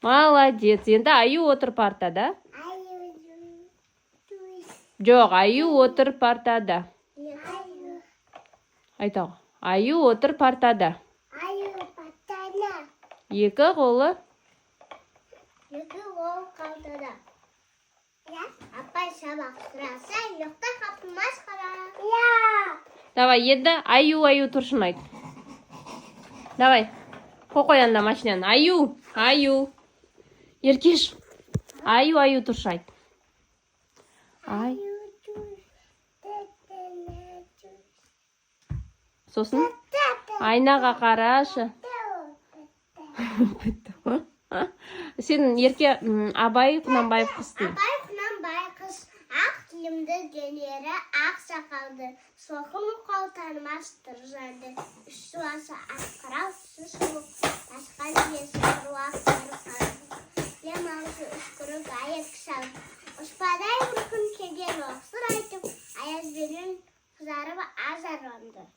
Молодец. Енді Аю отыр партада. Жоқ, Аю отыр партада. Айтау. Аю отыр партада. Екі қолы. Екі қол қалтада. Апай сабақ сұраса, ұйықта қапылмас қара. Давай, енді Аю тұршын айт. Давай. Қоқой анда машинаны. Аю. Еркеш. Аю тұршы айт. Сосын айнаға қарашы. Сен ерке Абай Құнанбаев қыстың. Абай Құнанбаев қыз ақ киімді денері ақ сақалды, соқым қол танымас тұржанды, үш суасы ақ қырау сұшылып, тасқан жесі ұруақ тұрып қалды. Лемаусы үшкірік аяқ салып, ұспадай үркін кеген оқсыр айтып, аязбенен қызарып азар онды.